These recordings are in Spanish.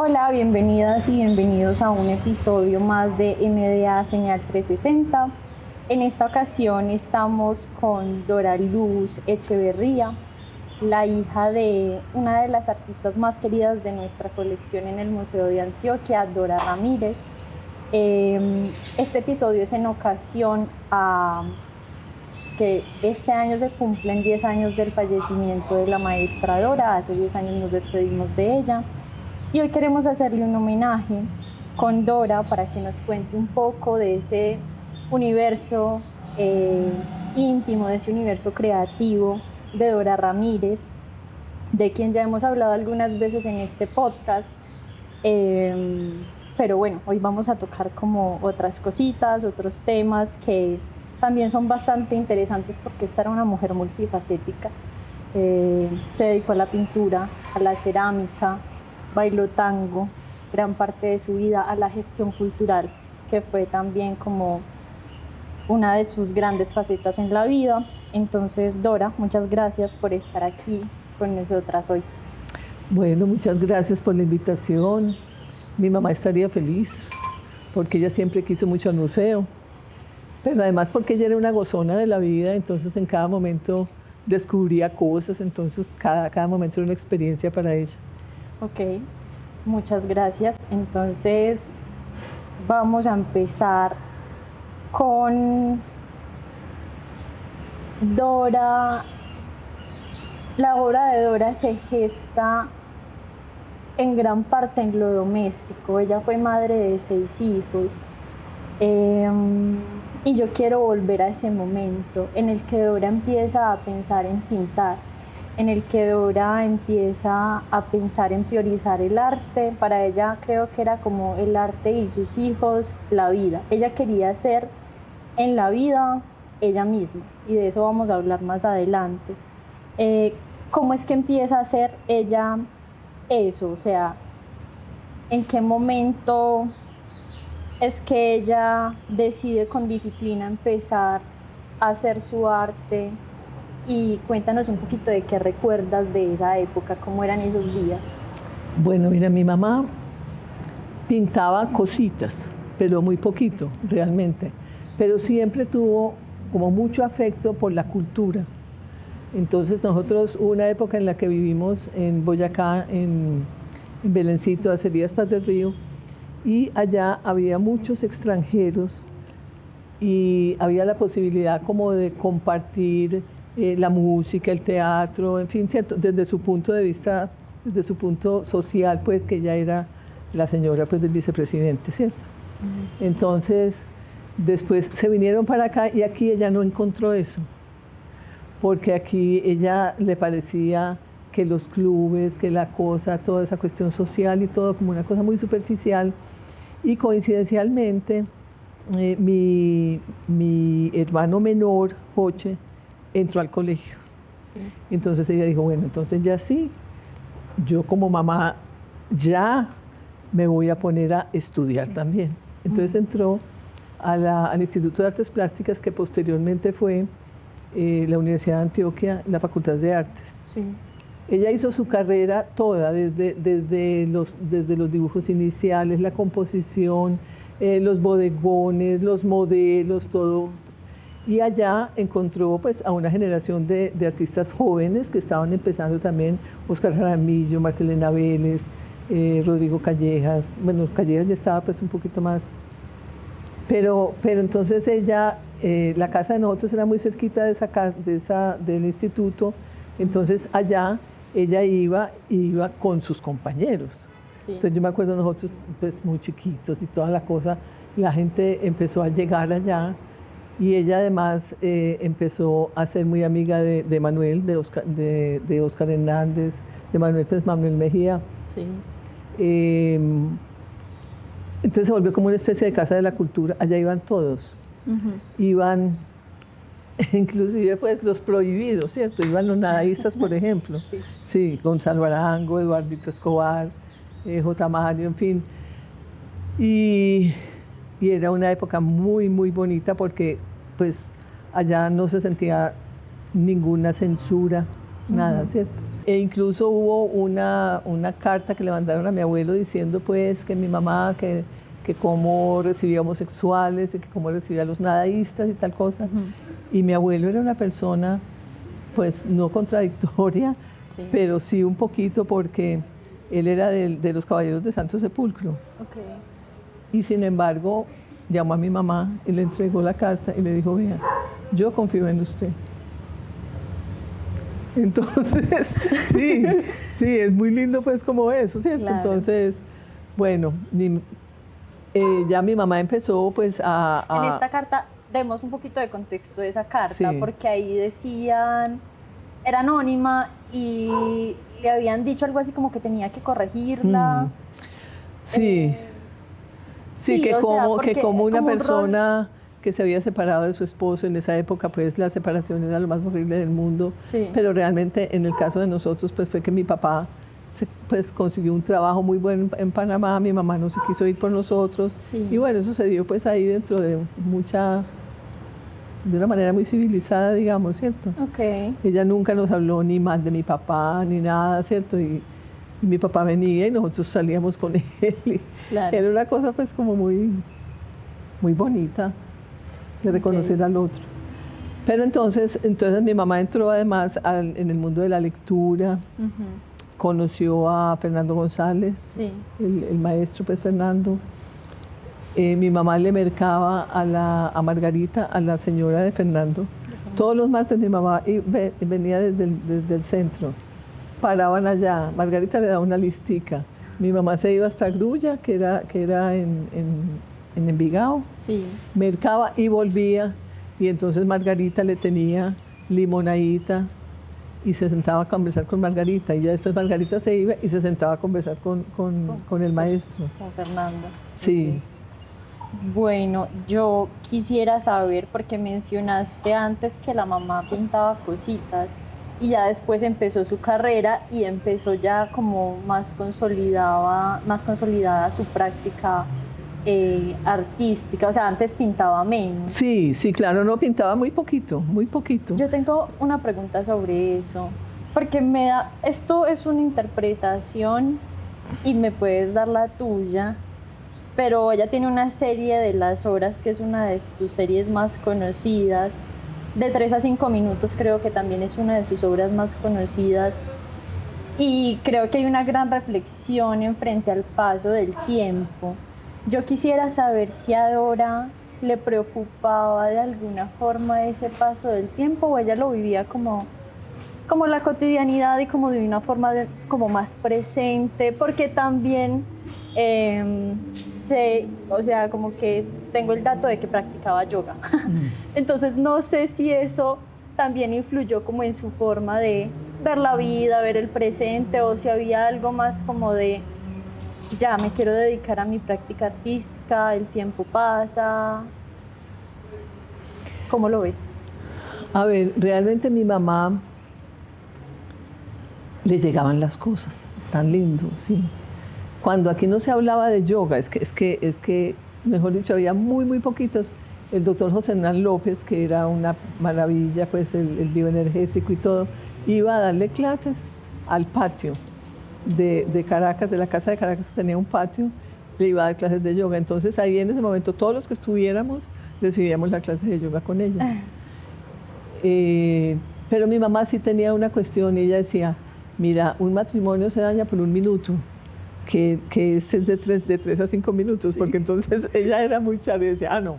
Hola, bienvenidas y bienvenidos a un episodio más de NDA Señal 360. En esta ocasión estamos con Dora Luz Echeverría, la hija de una de las artistas más queridas de nuestra colección en el Museo de Antioquia, Dora Ramírez. Este episodio es en ocasión a que este año se cumplen 10 años del fallecimiento de la maestra Dora. Hace 10 años nos despedimos de ella. Y hoy queremos hacerle un homenaje con Dora para que nos cuente un poco de ese universo íntimo, de ese universo creativo de Dora Ramírez, de quien ya hemos hablado algunas veces en este podcast. Pero bueno, hoy vamos a tocar como otras cositas, otros temas que también son bastante interesantes porque esta era una mujer multifacética. Se dedicó a la pintura, a la cerámica, bailó tango, gran parte de su vida a la gestión cultural, que fue también como una de sus grandes facetas en la vida. Entonces, Dora, muchas gracias por estar aquí con nosotras hoy. Bueno, muchas gracias por la invitación. Mi mamá estaría feliz, porque ella siempre quiso mucho al museo, pero además porque ella era una gozona de la vida, entonces en cada momento descubría cosas, entonces cada momento era una experiencia para ella. Ok, muchas gracias. Entonces vamos a empezar con Dora. La obra de Dora se gesta en gran parte en lo doméstico. Ella fue madre de 6 hijos. Y yo quiero volver a ese momento en el que Dora empieza a pensar en pintar, en el que Dora empieza a pensar en priorizar el arte. Para ella creo que era como el arte y sus hijos, la vida. Ella quería ser en la vida ella misma, y de eso vamos a hablar más adelante. ¿Cómo es que empieza a hacer ella eso? O sea, ¿en qué momento es que ella decide con disciplina empezar a hacer su arte? Y cuéntanos un poquito de qué recuerdas de esa época, cómo eran esos días. Bueno, mira, mi mamá pintaba cositas, pero muy poquito, realmente. Pero siempre tuvo como mucho afecto por la cultura. Entonces nosotros, hubo una época en la que vivimos en Boyacá, en Belencito, Acerías Paz del Río, y allá había muchos extranjeros y había la posibilidad como de compartir la música, el teatro, en fin, ¿cierto? Desde su punto de vista, desde su punto social, pues que ella era la señora pues, del vicepresidente, ¿cierto? Entonces, después se vinieron para acá y aquí ella no encontró eso, porque aquí ella le parecía que los clubes, que la cosa, toda esa cuestión social y todo como una cosa muy superficial. Y coincidencialmente, mi hermano menor, Joche, entró al colegio. Sí. Entonces ella dijo, bueno, entonces ya sí, yo como mamá ya me voy a poner a estudiar también. Entonces entró al Instituto de Artes Plásticas, que posteriormente fue la Universidad de Antioquia, la Facultad de Artes. Sí. Ella hizo su carrera toda, desde los dibujos iniciales, la composición, los bodegones, los modelos, todo. Y allá encontró pues, a una generación de artistas jóvenes que estaban empezando también, Óscar Jaramillo, Martelena Vélez, Rodrigo Callejas. Bueno, Callejas ya estaba pues, un poquito más. Pero entonces ella, la casa de nosotros era muy cerquita del instituto, entonces allá ella iba con sus compañeros. Sí. Entonces yo me acuerdo nosotros pues muy chiquitos y toda la cosa, la gente empezó a llegar allá y ella además empezó a ser muy amiga de Manuel, de Óscar Hernández, de Manuel, pues Manuel Mejía. Sí. Entonces se volvió como una especie de casa de la cultura, allá iban todos. Iban inclusive pues los prohibidos, ¿cierto? Iban los nadaístas, por ejemplo. Sí. Sí, Gonzalo Arango, Eduardito Escobar, J. Mario, en fin. Y era una época muy, muy bonita porque pues allá no se sentía ninguna censura, nada, ¿cierto? E incluso hubo una carta que le mandaron a mi abuelo diciendo pues que mi mamá, que cómo recibía homosexuales y que cómo recibía a los nadaístas y tal cosa. Y mi abuelo era una persona pues no contradictoria, Sí. pero sí un poquito porque él era de los Caballeros de Santo Sepulcro. Okay. Y sin embargo llamó a mi mamá y le entregó la carta y le dijo, vea, yo confío en usted. Entonces, sí, es muy lindo pues como eso, ¿cierto? Claro. Entonces, bueno, ya mi mamá empezó pues En esta carta, demos un poquito de contexto de esa carta, Sí. porque ahí decían, era anónima y le habían dicho algo así como que tenía que corregirla. Sí, sí, que o sea, como porque una como un persona que se había separado de su esposo en esa época, pues la separación era lo más horrible del mundo. Sí. Pero realmente en el caso de nosotros, pues fue que mi papá pues consiguió un trabajo muy bueno en Panamá, mi mamá no se quiso ir por nosotros. Sí. Y bueno, eso se dio pues ahí dentro de una manera muy civilizada, digamos, ¿cierto? Ok. Ella nunca nos habló ni mal de mi papá, ni nada, ¿cierto? Y mi papá venía y nosotros salíamos con él. Y Claro. era una cosa pues como muy bonita de reconocer al otro. Pero entonces mi mamá entró además en el mundo de la lectura, conoció a Fernando González, Sí. el maestro pues Fernando. Mi mamá le mercaba a Margarita, a la señora de Fernando. Todos los martes mi mamá venía desde el centro, paraban allá, Margarita le daba una listica. Mi mamá se iba hasta Grulla, que era en Envigado, Sí. mercaba y volvía, y entonces Margarita le tenía limonadita y se sentaba a conversar con Margarita, y ya después Margarita se iba y se sentaba a conversar con el maestro. Con Fernando. Sí. Ok. Bueno, yo quisiera saber, porque mencionaste antes que la mamá pintaba cositas y ya después empezó su carrera y empezó ya como más consolidada su práctica artística, o sea, antes pintaba menos. Sí, claro, no pintaba muy poquito, muy poquito. Yo tengo una pregunta sobre eso, porque esto es una interpretación y me puedes dar la tuya, pero ella tiene una serie de Las Horas, que es una de sus series más conocidas, de 3 a 5 minutos, creo que también es una de sus obras más conocidas, y creo que hay una gran reflexión en frente al paso del tiempo. Yo quisiera saber si a Dora le preocupaba de alguna forma ese paso del tiempo, o ella lo vivía como la cotidianidad y como de una forma como más presente, porque también o sea, como que tengo el dato de que practicaba yoga. Entonces no sé si eso también influyó como en su forma de ver la vida, ver el presente, o si había algo más como de ya me quiero dedicar a mi práctica artística, el tiempo pasa. ¿Cómo lo ves? A ver, realmente mi mamá le llegaban las cosas, tan lindo, sí. Cuando aquí no se hablaba de yoga, es que mejor dicho, había muy poquitos. El doctor José Hernán López, que era una maravilla, pues el bioenergético y todo, iba a darle clases al patio de Caracas, de la casa de Caracas, que tenía un patio, le iba a dar clases de yoga. Entonces ahí en ese momento todos los que estuviéramos recibíamos la clase de yoga con ella. Pero mi mamá sí tenía una cuestión, y ella decía, mira, un matrimonio se daña por un minuto, que es de 3 a 5 minutos, sí. Porque entonces ella era muy charla y decía, no,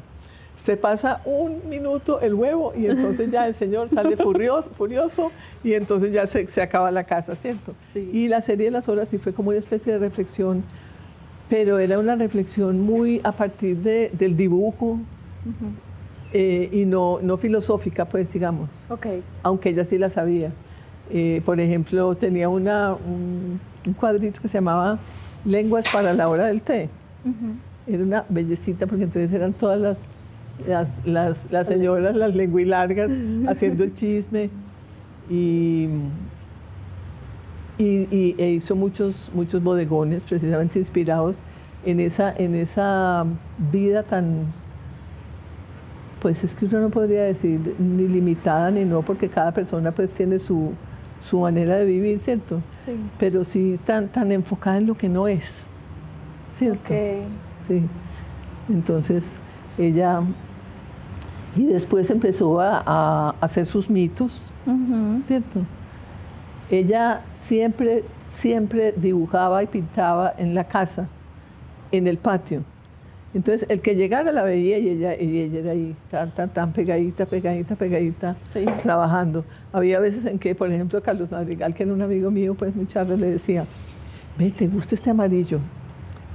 se pasa un minuto el huevo y entonces ya el señor sale furioso y entonces ya se acaba la casa, ¿cierto? Sí. Y la serie de Las Horas sí fue como una especie de reflexión, pero era una reflexión muy a partir del dibujo, y no filosófica, pues, digamos. Okay. Aunque ella sí la sabía. Por ejemplo, tenía un cuadrito que se llamaba Lenguas para la hora del té. Era una bellecita, porque entonces eran todas las señoras, las lenguilargas, haciendo el chisme. E hizo muchos bodegones precisamente inspirados en esa vida tan, pues es que uno no podría decir ni limitada ni no, porque cada persona pues tiene su su manera de vivir, ¿cierto? Sí. Pero sí tan enfocada en lo que no es, ¿cierto? Ok. Sí. Entonces, ella... Y después empezó a hacer sus mitos, Ujú. ¿cierto? Ella siempre dibujaba y pintaba en la casa, en el patio. Entonces, el que llegara la veía y ella era ahí, tan pegadita, Sí. trabajando. Había veces en que, por ejemplo, Carlos Madrigal, que era un amigo mío, pues muy charro, le decía, ve, ¿te gusta este amarillo?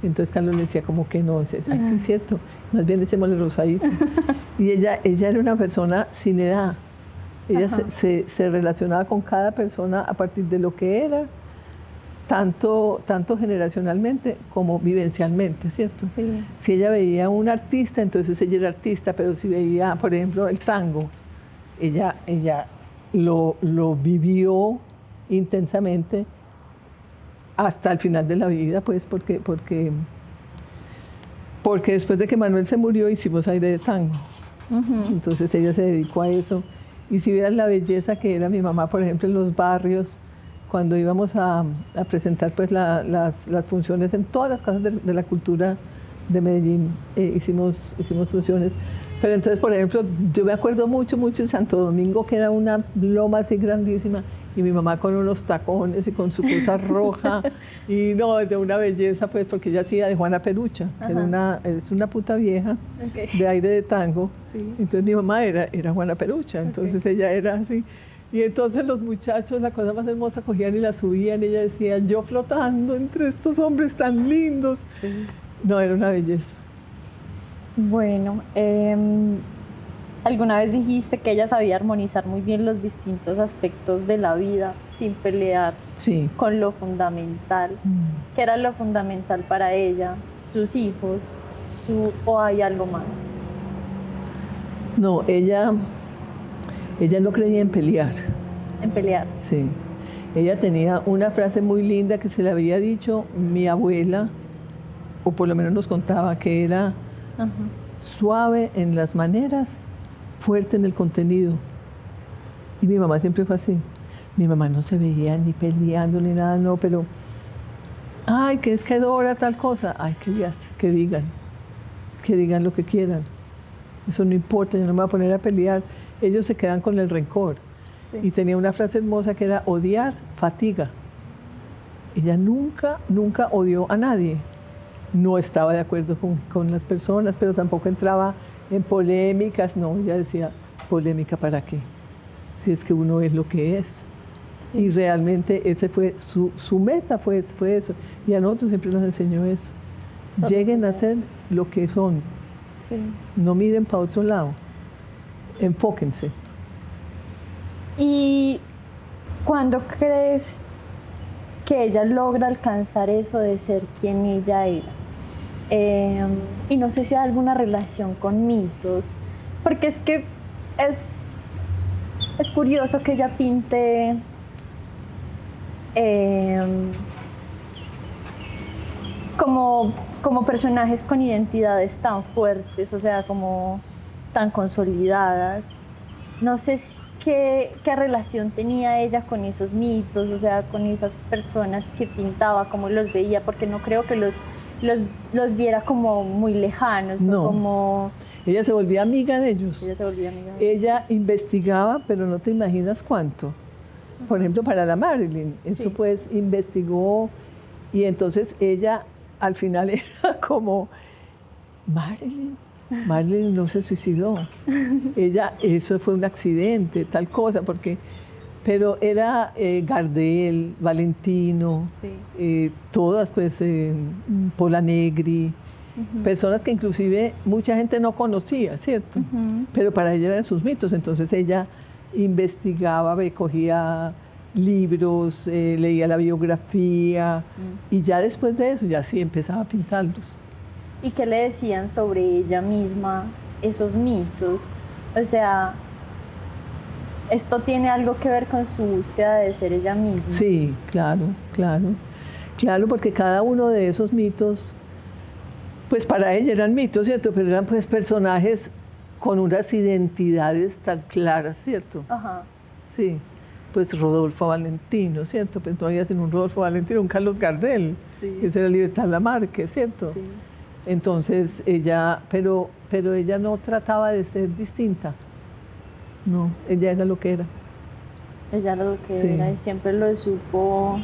Entonces Carlos le decía como que no, dice, ay, sí es cierto, más bien echémosle rosadito. Y ella era una persona sin edad. Ella se relacionaba con cada persona a partir de lo que era, tanto generacionalmente como vivencialmente, ¿cierto? Sí. Si ella veía a un artista, entonces ella era artista, pero si veía, por ejemplo, el tango, ella lo vivió intensamente hasta el final de la vida, pues, porque después de que Manuel se murió hicimos Aire de Tango. Ujú. Entonces ella se dedicó a eso. Y si vieras la belleza que era mi mamá, por ejemplo, en los barrios, cuando íbamos a presentar pues las funciones en todas las casas de la cultura de Medellín, hicimos funciones. Pero entonces, por ejemplo, yo me acuerdo mucho de Santo Domingo, que era una loma así grandísima, y mi mamá con unos tacones y con su cosa roja, y no, de una belleza, pues, porque ella hacía de Juana Perucha, que es una puta vieja, Okay. de Aire de Tango. Sí. Entonces mi mamá era Juana Perucha, entonces ella era así. Y entonces los muchachos, la cosa más hermosa, cogían y la subían, y ella decía, yo flotando entre estos hombres tan lindos. Sí. No, era una belleza. Bueno, alguna vez dijiste que ella sabía armonizar muy bien los distintos aspectos de la vida sin pelear Sí. con lo fundamental. ¿Qué era lo fundamental para ella? ¿Sus hijos? ¿O hay algo más? No, ella no creía en pelear. En pelear. Sí. Ella tenía una frase muy linda que se le había dicho mi abuela, o por lo menos nos contaba, que era suave en las maneras, fuerte en el contenido. Y mi mamá siempre fue así. Mi mamá no se veía ni peleando ni nada, no, pero, ay, que es que Dora tal cosa, ay, que digan lo que quieran. Eso no importa, yo no me voy a poner a pelear. Ellos se quedan con el rencor. Sí. Y tenía una frase hermosa que era odiar fatiga. Ella nunca odió a nadie. No estaba de acuerdo con las personas, pero tampoco entraba en polémicas. No, ella decía, ¿polémica para qué? Si es que uno es lo que es. Sí. Y realmente ese fue su meta, fue eso. Y a nosotros siempre nos enseñó eso. Lleguen a ser lo que son. Sí. No miren para otro lado. Enfóquense. ¿Y cuándo crees que ella logra alcanzar eso de ser quien ella era? Y no sé si hay alguna relación con mitos, porque es que es curioso que ella pinte como personajes con identidades tan fuertes, o sea, como tan consolidadas. No sé qué relación tenía ella con esos mitos, o sea, con esas personas que pintaba, cómo los veía, porque no creo que los viera como muy lejanos. No. Como... Ella se volvía amiga de ellos. Ella se volvía amiga de ellos. Ella investigaba, pero no te imaginas cuánto. Por ejemplo, para la Marilyn. Eso Sí. pues investigó, y entonces ella al final era como, Marilyn no se suicidó. Eso fue un accidente, tal cosa, pero era Gardel, Valentino, Sí. todas, pues, Pola Negri, personas que inclusive mucha gente no conocía, ¿cierto? Pero para ella eran sus mitos. Entonces ella investigaba, cogía libros, leía la biografía, y ya después de eso, ya sí empezaba a pintarlos. ¿Y qué le decían sobre ella misma esos mitos? O sea, ¿esto tiene algo que ver con su búsqueda de ser ella misma? Sí, claro, porque cada uno de esos mitos, pues para ella eran mitos, ¿cierto? Pero eran pues personajes con unas identidades tan claras, ¿cierto? Ajá. Sí. pues Rodolfo Valentino, ¿cierto? Pues no había sino un Rodolfo Valentino, un Carlos Gardel, Sí. que eso era Libertad Lamarque, ¿cierto? Sí. Entonces ella, pero ella no trataba de ser distinta, no, ella era lo que era. Ella era lo que Sí. era y siempre lo supo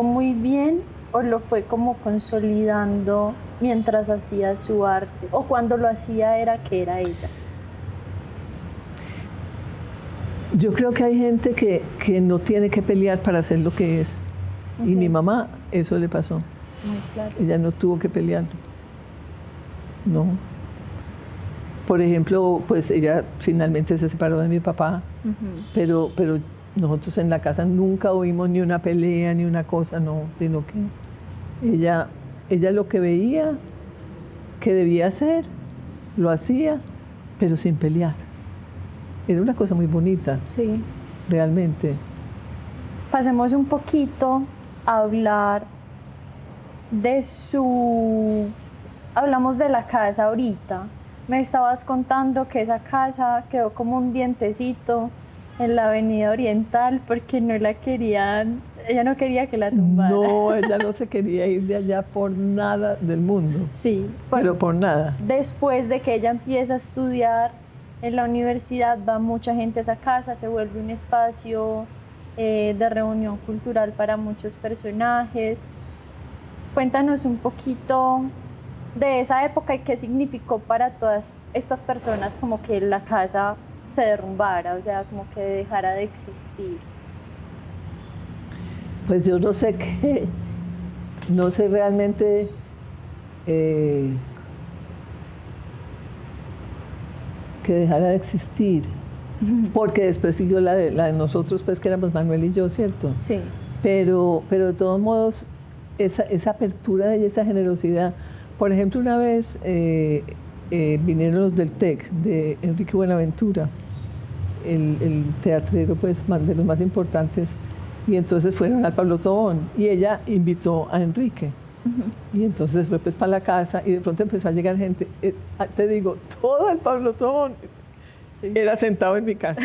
muy bien, o lo fue como consolidando mientras hacía su arte, o cuando lo hacía era que era ella. Yo creo que hay gente que no tiene que pelear para ser lo que es. Y Ok. mi mamá, eso le pasó. Muy claro. Ella no tuvo que pelear. No. Por ejemplo, pues ella finalmente se separó de mi papá, Ujú. pero nosotros en la casa nunca oímos ni una pelea, ni una cosa, no, sino que ella lo que veía que debía hacer, lo hacía, pero sin pelear. Era una cosa muy bonita, Sí. realmente. Pasemos un poquito a hablar de su... Hablamos de la casa ahorita. Me estabas contando que esa casa quedó como un dientecito en la Avenida Oriental porque no la querían, ella no quería que la tumbaran. No, ella no se quería ir de allá por nada del mundo, Sí, pero por nada. después de que ella empieza a estudiar en la universidad, va mucha gente a esa casa, se vuelve un espacio de reunión cultural para muchos personajes. Cuéntanos un poquito de esa época y qué significó para todas estas personas como que la casa se derrumbara, o sea, como que dejara de existir. Pues yo no sé qué, no sé realmente que dejara de existir, porque después siguió la de nosotros, pues que éramos Manuel y yo, ¿cierto? Sí. Pero de todos modos, esa apertura de ella, esa generosidad. Por ejemplo, una vez vinieron los del TEC, de Enrique Buenaventura, el teatrero pues, de los más importantes, y entonces fueron al Pablo Tobón, y ella invitó a Enrique. Y entonces fue pues para la casa, y de pronto empezó a llegar gente. Te digo, todo el Pablo Tobón Sí. era sentado en mi casa.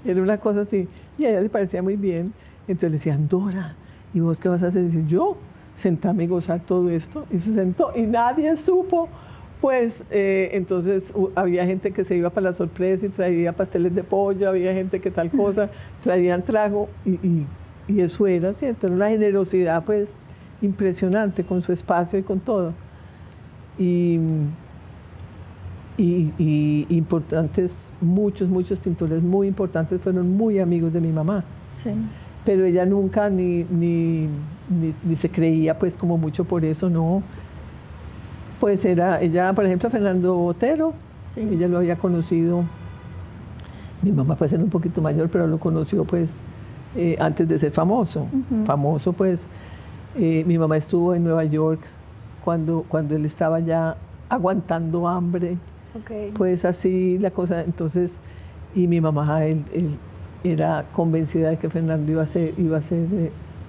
Era una cosa así. Y a ella le parecía muy bien. Entonces le decían, Dora, ¿y vos qué vas a hacer? Y dice, yo, sentarme y gozar todo esto. Y se sentó y nadie supo. Pues entonces había gente que se iba para la sorpresa y traía pasteles de pollo, había gente que tal cosa, traían trago y eso era, ¿cierto? Era una generosidad pues impresionante con su espacio y con todo. Y importantes, muchos pintores muy importantes fueron muy amigos de mi mamá. Sí. Pero ella nunca ni se creía pues como mucho por eso, no. Pues era, ella, por ejemplo, Fernando Botero, Sí. ella lo había conocido, mi mamá pues era un poquito mayor, pero lo conoció pues antes de ser famoso. Famoso pues, mi mamá estuvo en Nueva York cuando él estaba ya aguantando hambre. Okay. Pues así la cosa, entonces, y mi mamá, él era convencida de que Fernando iba a ser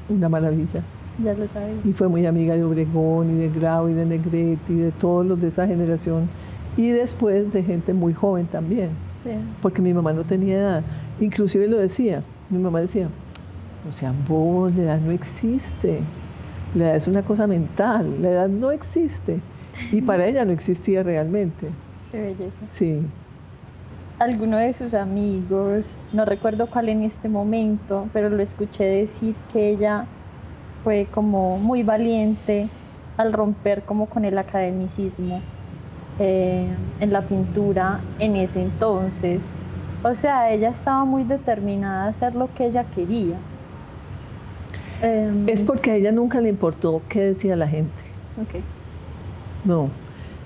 una maravilla. Ya lo sabía. Y fue muy amiga de Obregón y de Grau y de Negrete y de todos los de esa generación. Y después de gente muy joven también, Sí. porque mi mamá no tenía edad. Inclusive lo decía, mi mamá decía, no sean bobos, la edad no existe. La edad es una cosa mental, la edad no existe. Y para ella no existía realmente. Qué belleza. Sí. Alguno de sus amigos, no recuerdo cuál en este momento, pero lo escuché decir que ella fue como muy valiente al romper como con el academicismo en la pintura en ese entonces. O sea, ella estaba muy determinada a hacer lo que ella quería. Es porque a ella nunca le importó qué decía la gente. Okay. No,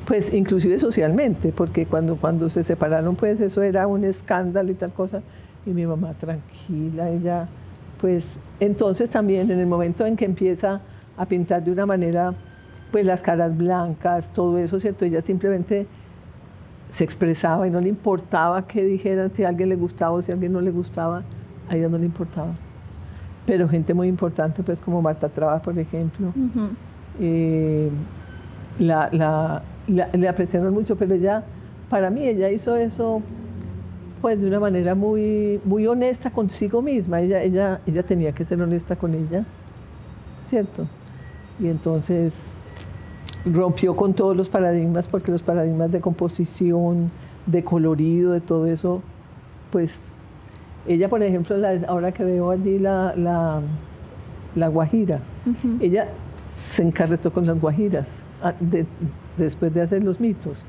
pues inclusive socialmente, porque cuando se separaron, pues eso era un escándalo y tal cosa. Y mi mamá tranquila, ella, pues entonces también en el momento en que empieza a pintar de una manera, pues las caras blancas, todo eso, ¿cierto? Ella simplemente se expresaba y no le importaba qué dijeran, si a alguien le gustaba o si a alguien no le gustaba, a ella no le importaba. Pero gente muy importante, pues como Marta Traba, por ejemplo, le apreciaron mucho, pero ella, para mí, ella hizo eso pues de una manera muy, muy honesta consigo misma. Ella tenía que ser honesta con ella, ¿cierto? Y entonces rompió con todos los paradigmas, porque los paradigmas de composición, de colorido, de todo eso, pues ella, por ejemplo, ahora que veo allí la guajira, ella se encarretó con las guajiras después de hacer los mitos.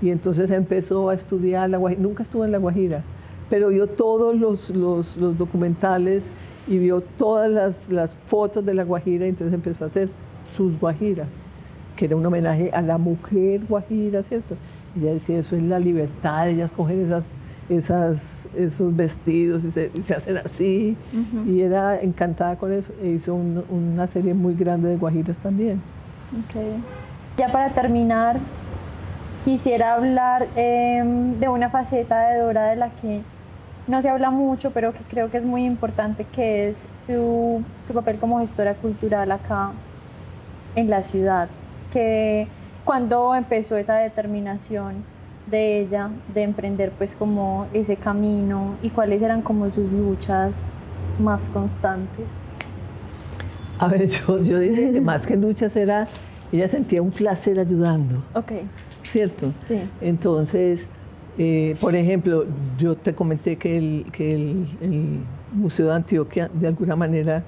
Y entonces empezó a estudiar la guajira. Nunca estuvo en la Guajira, pero vio todos los documentales y vio todas las fotos de la Guajira, y entonces empezó a hacer sus guajiras, que era un homenaje a la mujer guajira, ¿cierto? Y ella decía, eso es la libertad, ellas cogen esos vestidos y se hacen así, y era encantada con eso, e hizo una serie muy grande de guajiras también. Okay. Ya para terminar, quisiera hablar de una faceta de Dora de la que no se habla mucho, pero que creo que es muy importante, que es su papel como gestora cultural acá en la ciudad. Que cuando empezó esa determinación de ella de emprender pues como ese camino, y cuáles eran como sus luchas más constantes. A ver, yo diría que más que luchas ella sentía un placer ayudando. Okay. ¿Cierto? Sí. Entonces, por ejemplo, yo te comenté que el Museo de Antioquia, de alguna manera,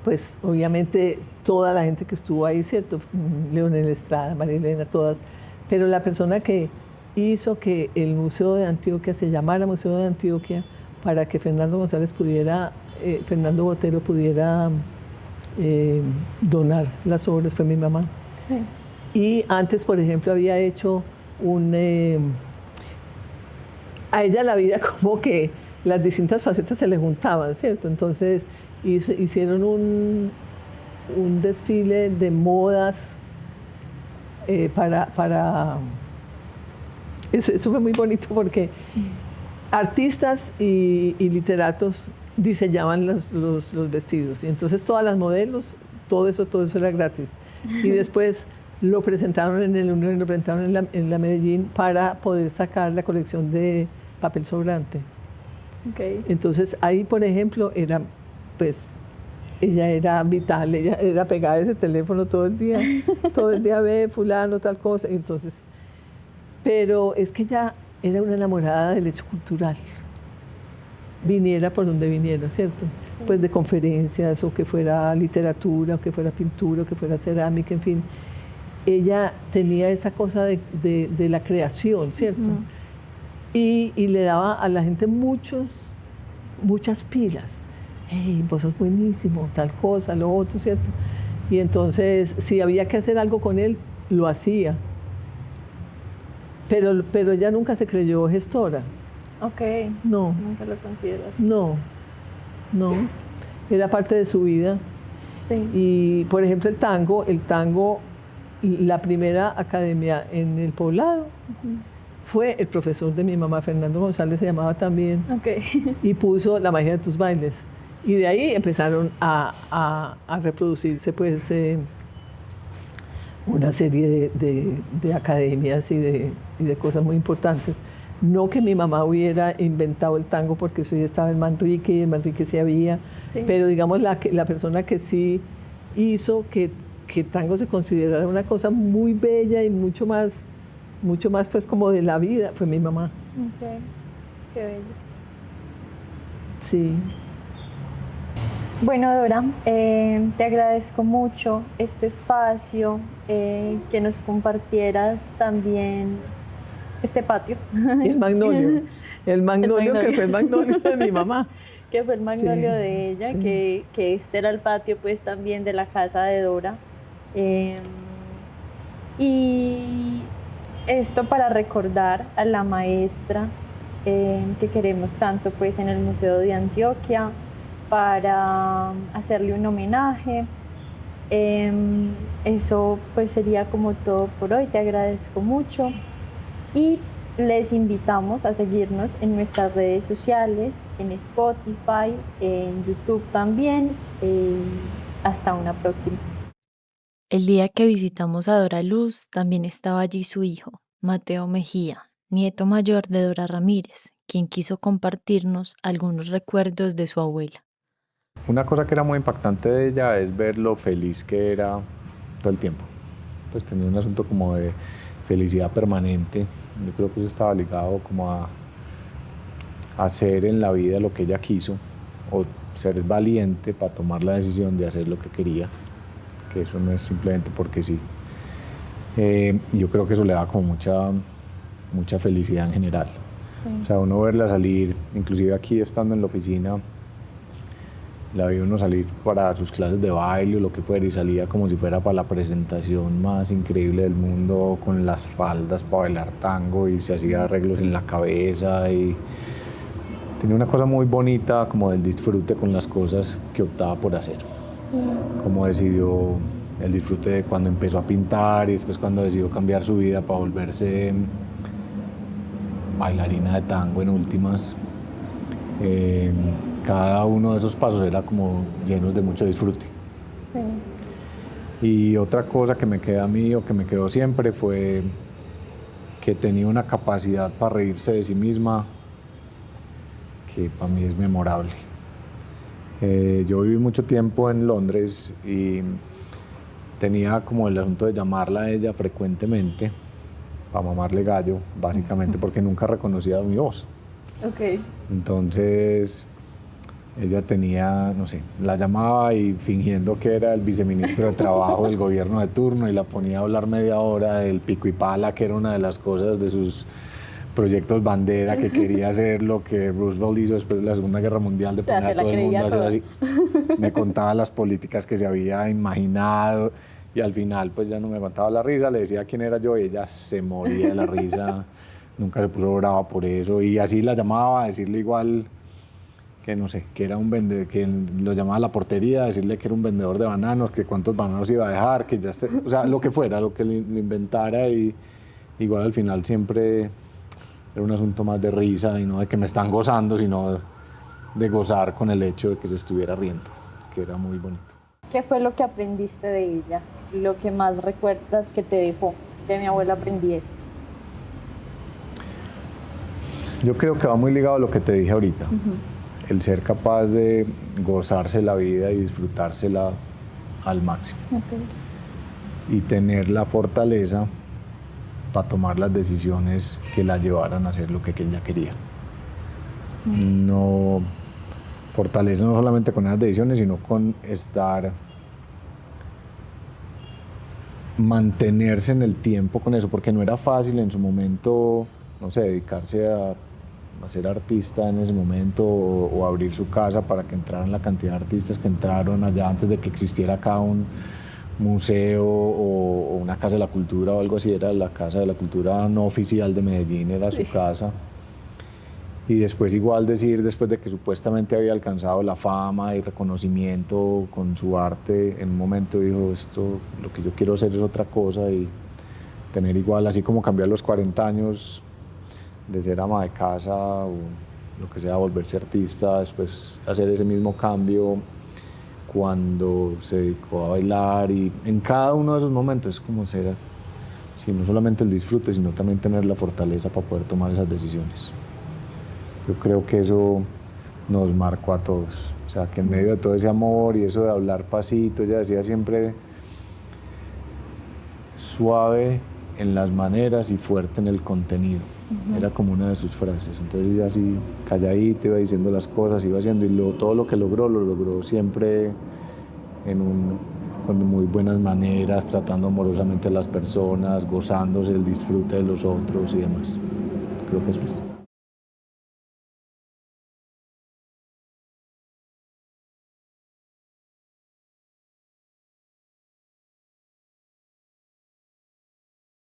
pues obviamente toda la gente que estuvo ahí, ¿cierto? Leonel Estrada, María Elena, todas, pero la persona que hizo que el Museo de Antioquia se llamara Museo de Antioquia, para que Fernando Botero pudiera donar las obras, fue mi mamá. Sí. Y antes, por ejemplo, había hecho a ella la vida como que las distintas facetas se le juntaban, ¿cierto? Entonces hicieron un desfile de modas para eso fue muy bonito, porque artistas y literatos diseñaban los vestidos, y entonces todas las modelos, todo eso era gratis. Y después lo presentaron en el Unión, lo presentaron en la Medellín, para poder sacar la colección de papel sobrante. Okay. Entonces ahí, por ejemplo, ella era vital, ella era pegada a ese teléfono todo el día ve fulano, tal cosa. Entonces, pero es que ella era una enamorada del hecho cultural, viniera por donde viniera, ¿cierto? Sí. Pues de conferencias, o que fuera literatura, o que fuera pintura, o que fuera cerámica, en fin. Ella tenía esa cosa de la creación, ¿cierto? Y le daba a la gente muchas pilas. Hey, vos sos buenísimo, tal cosa, lo otro, ¿cierto? Y entonces, si había que hacer algo con él, lo hacía. Pero ella nunca se creyó gestora. Ok. No. Nunca lo consideras. No. Era parte de su vida. Sí. Y, por ejemplo, el tango, la primera academia en el Poblado, fue el profesor de mi mamá, Fernando González se llamaba también, y puso La magia de tus bailes. Y de ahí empezaron a reproducirse pues una serie de academias y de cosas muy importantes. No que mi mamá hubiera inventado el tango, porque eso ya estaba en Manrique, y en Manrique sí había, pero digamos la persona que sí hizo que tango se considerara una cosa muy bella y mucho más pues como de la vida, fue mi mamá. Okay. Qué bello. Sí. Bueno, Dora, te agradezco mucho este espacio, que nos compartieras también este patio. El magnolio que fue el magnolio de mi mamá. Que fue el magnolio de ella, que este era el patio pues también de la casa de Dora. Y esto para recordar a la maestra que queremos tanto pues en el Museo de Antioquia, para hacerle un homenaje. Eso pues sería como todo por hoy. Te agradezco mucho y les invitamos a seguirnos en nuestras redes sociales, en Spotify, en YouTube también. Hasta una próxima. El día que visitamos a Dora Luz, también estaba allí su hijo, Mateo Mejía, nieto mayor de Dora Ramírez, quien quiso compartirnos algunos recuerdos de su abuela. Una cosa que era muy impactante de ella es ver lo feliz que era todo el tiempo. Pues tenía un asunto como de felicidad permanente. Yo creo que eso estaba ligado como a hacer en la vida lo que ella quiso, o ser valiente para tomar la decisión de hacer lo que quería, que eso no es simplemente porque sí. Yo creo que eso le da como mucha felicidad en general. Sí. O sea, uno verla salir, inclusive aquí estando en la oficina, la vi uno salir para sus clases de baile o lo que fuera y salía como si fuera para la presentación más increíble del mundo, con las faldas para bailar tango y se hacía arreglos en la cabeza y tenía una cosa muy bonita como del disfrute con las cosas que optaba por hacer. Sí. Como decidió el disfrute de cuando empezó a pintar y después cuando decidió cambiar su vida para volverse bailarina de tango en últimas. Cada uno de esos pasos era como llenos de mucho disfrute. Sí. Y otra cosa que me queda a mí o que me quedó siempre fue que tenía una capacidad para reírse de sí misma que para mí es memorable. Yo viví mucho tiempo en Londres y tenía como el asunto de llamarla a ella frecuentemente para mamarle gallo, básicamente porque nunca reconocía mi voz. Ok. Entonces ella tenía, no sé, la llamaba y fingiendo que era el viceministro de Trabajo del gobierno de turno y la ponía a hablar media hora del pico y pala, que era una de las cosas de sus proyectos bandera, que quería hacer lo que Roosevelt hizo después de la Segunda Guerra Mundial, de poner a todo el mundo a hacer así. Me contaba las políticas que se había imaginado y al final pues ya no me aguantaba la risa, le decía quién era yo y ella se moría de la risa, nunca se puso brava por eso y así la llamaba a decirle igual que no sé, que era un vendedor, que lo llamaba a la portería, a decirle que era un vendedor de bananos, que cuántos bananos iba a dejar, que ya o sea, lo que fuera, lo que lo inventara y igual al final siempre era un asunto más de risa y no de que me están gozando, sino de gozar con el hecho de que se estuviera riendo, que era muy bonito. ¿Qué fue lo que aprendiste de ella? Lo que más recuerdas que te dejó. De mi abuela aprendí esto. Yo creo que va muy ligado a lo que te dije ahorita. El ser capaz de gozarse la vida y disfrutársela al máximo. Okay. Y tener la fortaleza para tomar las decisiones que la llevaran a hacer lo que ella quería. No, fortaleza no solamente con esas decisiones, sino con mantenerse en el tiempo con eso, porque no era fácil en su momento, no sé, dedicarse a ser artista en ese momento o abrir su casa para que entraran la cantidad de artistas que entraron allá antes de que existiera acá un museo o una casa de la cultura o algo así. Era la casa de la cultura no oficial de Medellín, era su casa. Y después igual decir, después de que supuestamente había alcanzado la fama y reconocimiento con su arte, en un momento dijo, esto, lo que yo quiero hacer es otra cosa, y tener igual, así como cambiar los 40 años de ser ama de casa o lo que sea, volverse artista, después hacer ese mismo cambio cuando se dedicó a bailar, y en cada uno de esos momentos es como ser, sí, no solamente el disfrute, sino también tener la fortaleza para poder tomar esas decisiones. Yo creo que eso nos marcó a todos, o sea, que en medio de todo ese amor y eso de hablar pasito, ella decía siempre suave en las maneras y fuerte en el contenido. Era como una de sus frases. Entonces ella así calladita iba diciendo las cosas, iba haciendo, y todo lo que logró, lo logró siempre con muy buenas maneras, tratando amorosamente a las personas, gozándose el disfrute de los otros y demás. Creo que eso es.